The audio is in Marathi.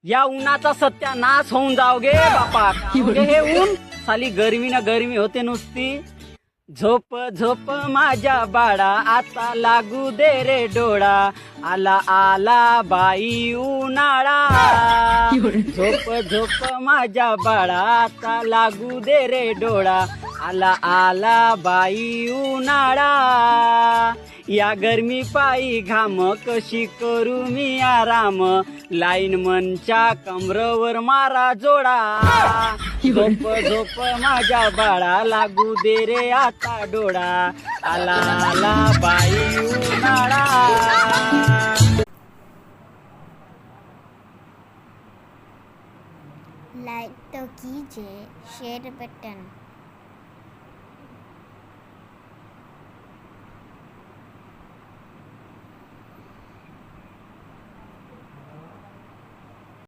या उन्हाचा सत्यानाश होऊन जाव गे बापा. हे ऊन साली गरमी ना गरमी होते नुसती. झोप झोप माझ्या बाळा आता लागू दे रे डोळा. आला आला बाई उन्हाळा. झोप झोप माझ्या बाळा आता लागू दे रे डोळा. आला आला बाई उन्हाळा. या गरमी पायी घाम कशी करू मी आराम. लाईन मनच्या कमरवर मारा जोडा. झोप झोप माझ्या बाळा लागू दे रे आता डोळा. आला आला बाई उन्हाळा. लाइक तो कीजिए शेयर बटन.